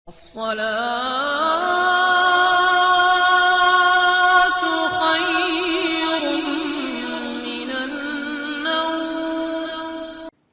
الصلاة خير من النوم.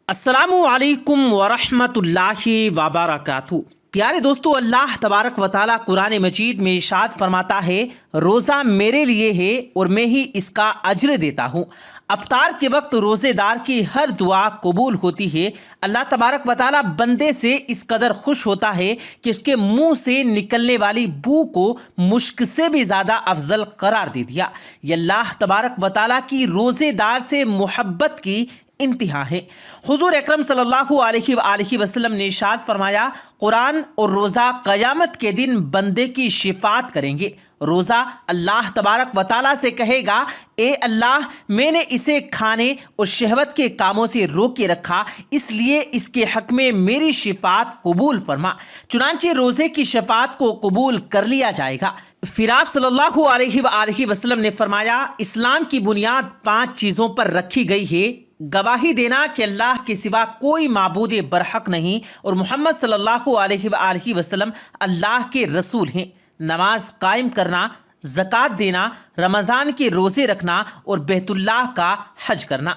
السلام علیکم ورحمۃ اللہ وبرکاتہ. پیارے دوستو، اللہ تبارک و تعالیٰ قرآن مجید میں ارشاد فرماتا ہے، روزہ میرے لیے ہے اور میں ہی اس کا اجر دیتا ہوں. افطار کے وقت روزے دار کی ہر دعا قبول ہوتی ہے. اللہ تبارک و تعالیٰ بندے سے اس قدر خوش ہوتا ہے کہ اس کے منہ سے نکلنے والی بو کو مشک سے بھی زیادہ افضل قرار دے دیا. یہ اللہ تبارک و تعالیٰ کی روزے دار سے محبت کی انتہا ہے. حضور اکرم صلی اللہ علیہ وآلہ وسلم نے ارشاد فرمایا، قرآن اور روزہ قیامت کے دن بندے کی شفاعت کریں گے. روزہ اللہ تبارک و تعالیٰ سے کہے گا، اے اللہ، میں نے اسے کھانے اور شہوت کے کاموں سے روک کے رکھا، اس لیے اس کے حق میں میری شفاعت قبول فرما. چنانچہ روزے کی شفاعت کو قبول کر لیا جائے گا. پھر آپ صلی اللہ علیہ وآلہ وسلم نے فرمایا، اسلام کی بنیاد 5 چیزوں پر رکھی گئی ہے: گواہی دینا کہ اللہ کے سوا کوئی معبود برحق نہیں اور محمد صلی اللہ علیہ وآلہ وسلم اللہ کے رسول ہیں، نماز قائم کرنا، زکوٰۃ دینا، رمضان کے روزے رکھنا اور بیت اللہ کا حج کرنا.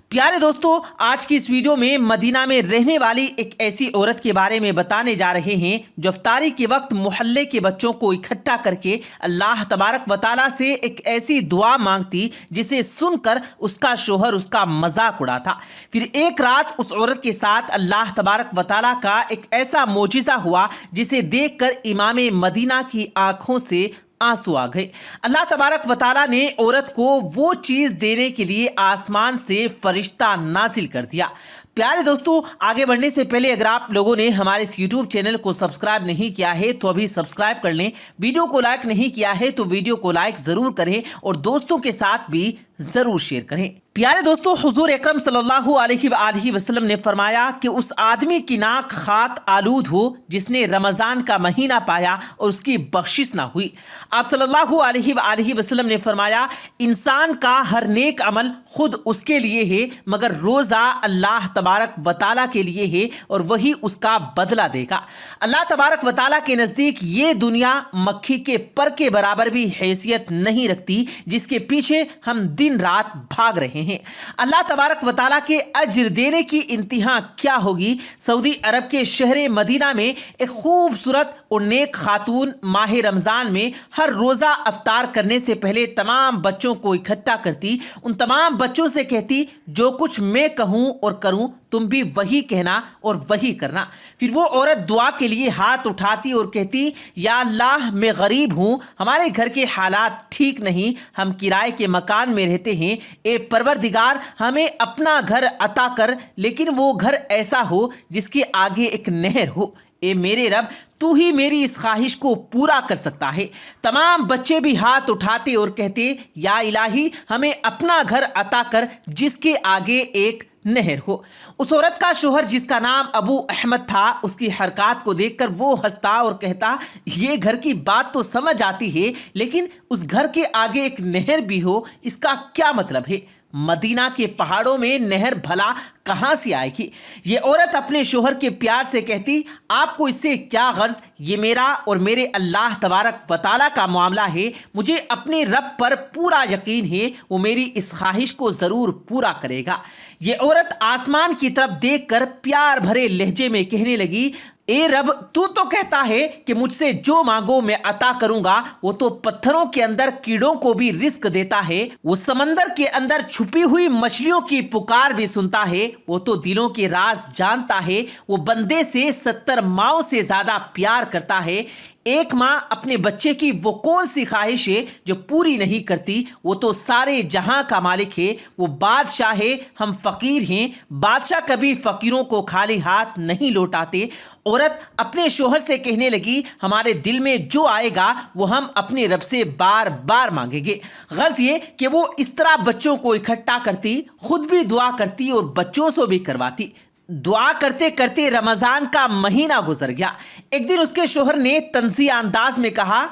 پیارے دوستو، آج کی اس ویڈیو میں مدینہ میں رہنے والی ایک ایسی عورت کے بارے میں بتانے جا رہے ہیں جو افطاری کے وقت محلے کے بچوں کو اکٹھا کر کے اللہ تبارک و تعالیٰ سے ایک ایسی دعا مانگتی جسے سن کر اس کا شوہر اس کا مذاق اڑاتا. پھر ایک رات اس عورت کے ساتھ اللہ تبارک و تعالیٰ کا ایک ایسا معجزہ ہوا جسے دیکھ کر امام مدینہ کی آنکھوں سے آنسو آ گئے. اللہ تبارک و تعالیٰ نے عورت کو وہ چیز دینے کے لیے آسمان سے فرشتہ نازل کر دیا. پیارے دوستو، آگے بڑھنے سے پہلے اگر آپ لوگوں نے ہمارے اس یوٹیوب چینل کو سبسکرائب نہیں کیا ہے تو ابھی سبسکرائب کر لیں. ویڈیو کو لائک نہیں کیا ہے تو ویڈیو کو لائک ضرور کریں اور دوستوں کے ساتھ بھی ضرور شیئر کریں. پیارے دوستو، حضور اکرم صلی اللہ علیہ وآلہ وسلم نے فرمایا کہ اس آدمی کی ناک خاک آلود ہو جس نے رمضان کا مہینہ پایا اور اس کی بخشش نہ ہوئی. آپ صلی اللہ علیہ وآلہ وسلم نے فرمایا، انسان کا ہر نیک عمل خود اس کے لیے ہے مگر روزہ اللہ تبارک و تعالیٰ کے لیے ہے اور وہی اس کا بدلہ دے گا. اللہ تبارک و تعالیٰ کے نزدیک یہ دنیا مکھی کے پر کے برابر بھی حیثیت نہیں رکھتی جس کے پیچھے ہم دن رات بھاگ رہے ہیں. اللہ تبارک و تعالیٰ کے اجر دینے کی انتہا کیا ہوگی؟ سعودی عرب کے شہر مدینہ میں ایک خوبصورت اور نیک خاتون ماہ رمضان میں ہر روزہ افطار کرنے سے پہلے تمام بچوں کو اکٹھا کرتی. ان تمام بچوں سے کہتی، جو کچھ میں کہوں اور کروں تم بھی وہی کہنا اور وہی کرنا. پھر وہ عورت دعا کے لیے ہاتھ اٹھاتی اور کہتی، یا اللہ، میں غریب ہوں، ہمارے گھر کے حالات ٹھیک نہیں، ہم کرائے کے مکان میں رہتے ہیں. اے پروردگار، ہمیں اپنا گھر عطا کر، لیکن وہ گھر ایسا ہو جس کے آگے ایک نہر ہو. اے میرے رب، تو ہی میری اس خواہش کو پورا کر سکتا ہے. تمام بچے بھی ہاتھ اٹھاتے اور کہتے، یا الہی، ہمیں اپنا گھر عطا کر جس کے آگے ایک نہر ہو. اس عورت کا شوہر جس کا نام ابو احمد تھا، اس کی حرکات کو دیکھ کر وہ ہنستا اور کہتا، یہ گھر کی بات تو سمجھ آتی ہے لیکن اس گھر کے آگے ایک نہر بھی ہو، اس کا کیا مطلب ہے؟ مدینہ کے پہاڑوں میں نہر بھلا کہاں سے آئے گی؟ یہ عورت اپنے شوہر کے پیار سے کہتی، آپ کو اس سے کیا غرض؟ یہ میرا اور میرے اللہ تبارک و تعالیٰ کا معاملہ ہے. مجھے اپنے رب پر پورا یقین ہے، وہ میری اس خواہش کو ضرور پورا کرے گا. یہ عورت آسمان کی طرف دیکھ کر پیار بھرے لہجے میں کہنے لگی، اے رب، تو کہتا ہے کہ مجھ سے جو مانگو میں عطا کروں گا. وہ تو پتھروں کے اندر کیڑوں کو بھی رزق دیتا ہے، وہ سمندر کے اندر چھپی ہوئی مچھلیوں کی پکار بھی سنتا ہے، وہ تو دلوں کے راز جانتا ہے، وہ بندے سے 70 ماؤں سے زیادہ پیار کرتا ہے. ایک ماں اپنے بچے کی وہ کون سی خواہش ہے جو پوری نہیں کرتی؟ وہ تو سارے جہاں کا مالک ہے، وہ بادشاہ ہے، ہم فقیر ہیں. بادشاہ کبھی فقیروں کو خالی ہاتھ نہیں لوٹاتے. عورت اپنے شوہر سے کہنے لگی، ہمارے دل میں جو آئے گا وہ ہم اپنے رب سے بار بار مانگیں گے. غرض یہ کہ وہ اس طرح بچوں کو اکٹھا کرتی، خود بھی دعا کرتی اور بچوں سے بھی کرواتی. دعا کرتے کرتے رمضان کا مہینہ گزر گیا. ایک دن اس کے شوہر نے طنزیہ انداز میں کہا،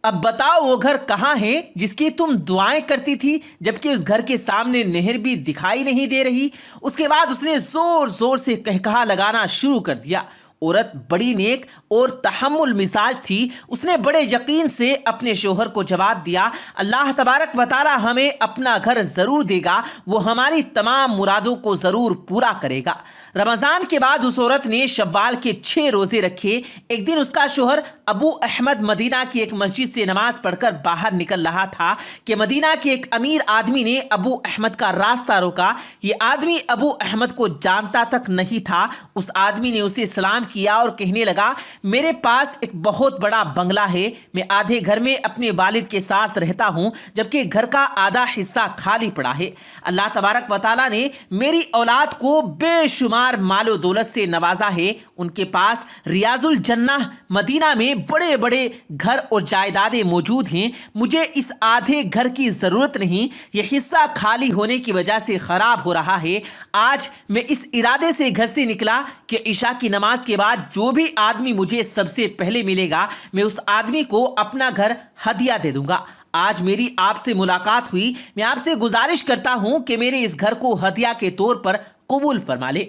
اب بتاؤ وہ گھر کہاں ہے جس کی تم دعائیں کرتی تھی جبکہ اس گھر کے سامنے نہر بھی دکھائی نہیں دے رہی؟ اس کے بعد اس نے زور زور سے قہقہا لگانا شروع کر دیا. عورت بڑی نیک اور تحمل مزاج تھی. اس نے بڑے یقین سے اپنے شوہر کو جواب دیا, اللہ تبارک و تعالی ہمیں اپنا گھر ضرور دے گا, وہ ہماری تمام مرادوں کو ضرور پورا کرے گا. رمضان کے بعد اس عورت نے شوال کے 6 روزے رکھے. ایک دن اس کا شوہر ابو احمد مدینہ کی ایک مسجد سے نماز پڑھ کر باہر نکل رہا تھا کہ مدینہ کے ایک امیر آدمی نے ابو احمد کا راستہ روکا. یہ آدمی ابو احمد کو جانتا تک نہیں تھا. اس آدمی نے اسے سلام کیا اور کہنے لگا, میرے پاس ایک بہت بڑا بنگلہ ہے, میں آدھے گھر میں اپنے والد کے ساتھ رہتا ہوں جبکہ گھر کا آدھا حصہ خالی پڑا ہے. اللہ تبارک و تعالیٰ نے میری اولاد کو بے شمار مال و دولت سے نوازا ہے. ان کے پاس ریاض الجنہ مدینہ میں بڑے بڑے گھر اور جائیدادیں موجود ہیں. مجھے اس آدھے گھر کی ضرورت نہیں, یہ حصہ خالی ہونے کی وجہ سے خراب ہو رہا ہے. آج میں اس ارادے سے گھر سے نکلا کہ عشاء کی نماز کے بعد جو بھی آدمی مجھے سب سے پہلے ملے گا میں اس آدمی کو اپنا گھر ہدیہ دے دوں گا. آج میری آپ سے ملاقات ہوئی, میں آپ سے گزارش کرتا ہوں کہ میرے اس گھر کو ہدیہ کے طور پر قبول فرما لے.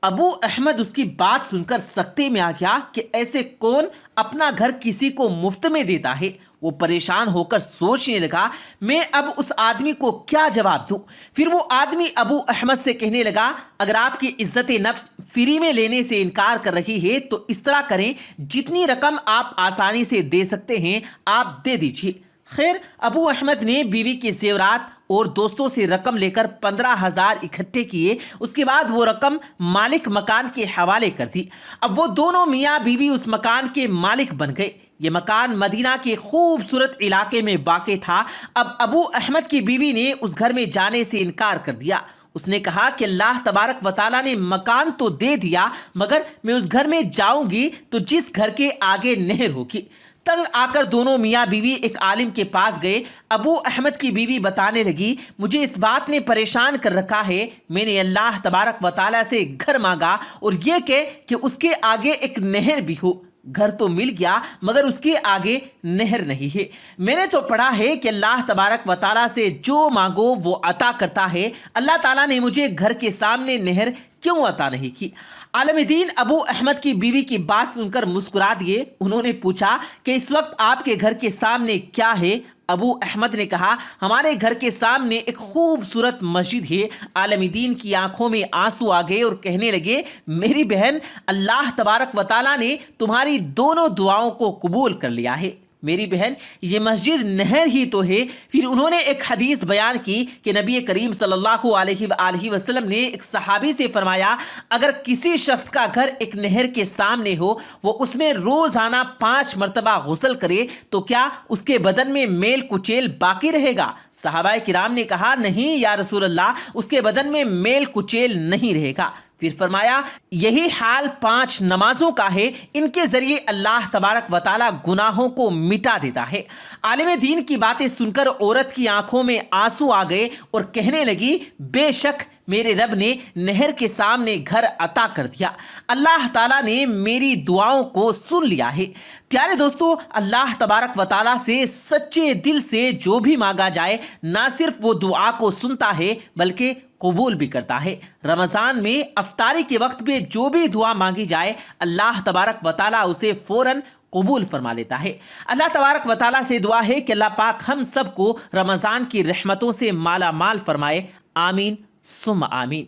ابو احمد اس کی بات سن کر سکتے میں آ گیا کہ ایسے کون اپنا گھر کسی کو مفت میں دیتا ہے. وہ پریشان ہو کر سوچنے لگا, میں اب اس آدمی کو کیا جواب دوں. پھر وہ آدمی ابو احمد سے کہنے لگا, اگر آپ کی عزت نفس فری میں لینے سے انکار کر رہی ہے تو اس طرح کریں, جتنی رقم آپ آسانی سے دے سکتے ہیں آپ دے دیجیے. خیر, ابو احمد نے بیوی کے زیورات اور دوستوں سے رقم لے کر 15,000 اکٹھے کیے. اس کے بعد وہ رقم مالک مکان کے حوالے کر دی. اب وہ دونوں میاں بیوی اس مکان کے مالک بن گئے. یہ مکان مدینہ کے خوبصورت علاقے میں واقع تھا. اب ابو احمد کی بیوی نے اس گھر میں جانے سے انکار کر دیا. اس نے کہا کہ اللہ تبارک و تعالیٰ نے مکان تو دے دیا, مگر میں اس گھر میں جاؤں گی تو جس گھر کے آگے نہر ہوگی. تنگ آ کر دونوں میاں بیوی ایک عالم کے پاس گئے. ابو احمد کی بیوی بتانے لگی, مجھے اس بات نے پریشان کر رکھا ہے, میں نے اللہ تبارک و تعالیٰ سے گھر مانگا اور یہ کہ اس کے آگے ایک نہر بھی ہو. گھر تو مل گیا مگر اس کے آگے نہر نہیں ہے. میں نے تو پڑھا ہے کہ اللہ تبارک و تعالیٰ سے جو مانگو وہ عطا کرتا ہے. اللہ تعالیٰ نے مجھے گھر کے سامنے نہر کیوں عطا نہیں کی؟ عالم دین ابو احمد کی بیوی کی بات سن کر مسکرا دیے. انہوں نے پوچھا کہ اس وقت آپ کے گھر کے سامنے کیا ہے؟ ابو احمد نے کہا, ہمارے گھر کے سامنے ایک خوبصورت مسجد ہے. عالم دین کی آنکھوں میں آنسو آ گئے اور کہنے لگے, میری بہن, اللہ تبارک و تعالیٰ نے تمہاری دونوں دعاؤں کو قبول کر لیا ہے. میری بہن, یہ مسجد نہر ہی تو ہے. پھر انہوں نے ایک حدیث بیان کی کہ نبی کریم صلی اللہ علیہ وآلہ وسلم نے ایک صحابی سے فرمایا, اگر کسی شخص کا گھر ایک نہر کے سامنے ہو, وہ اس میں روزانہ 5 مرتبہ غسل کرے تو کیا اس کے بدن میں میل کچیل باقی رہے گا؟ صحابہ کرام نے کہا, نہیں یا رسول اللہ, اس کے بدن میں میل کچیل نہیں رہے گا. پھر فرمایا, یہی حال 5 نمازوں کا ہے, ان کے ذریعے اللہ تبارک و تعالیٰ گناہوں کو مٹا دیتا ہے. عالم دین کی باتیں سن کر عورت کی آنکھوں میں آنسو آ گئے اور کہنے لگی, بے شک میرے رب نے نہر کے سامنے گھر عطا کر دیا. اللہ تعالیٰ نے میری دعاؤں کو سن لیا ہے. پیارے دوستو, اللہ تبارک و تعالیٰ سے سچے دل سے جو بھی مانگا جائے, نہ صرف وہ دعا کو سنتا ہے بلکہ قبول بھی کرتا ہے. رمضان میں افطاری کے وقت میں جو بھی دعا مانگی جائے, اللہ تبارک و تعالیٰ اسے فوراً قبول فرما لیتا ہے. اللہ تبارک و تعالیٰ سے دعا ہے کہ اللہ پاک ہم سب کو رمضان کی رحمتوں سے مالا مال فرمائے. آمین ثم آمین.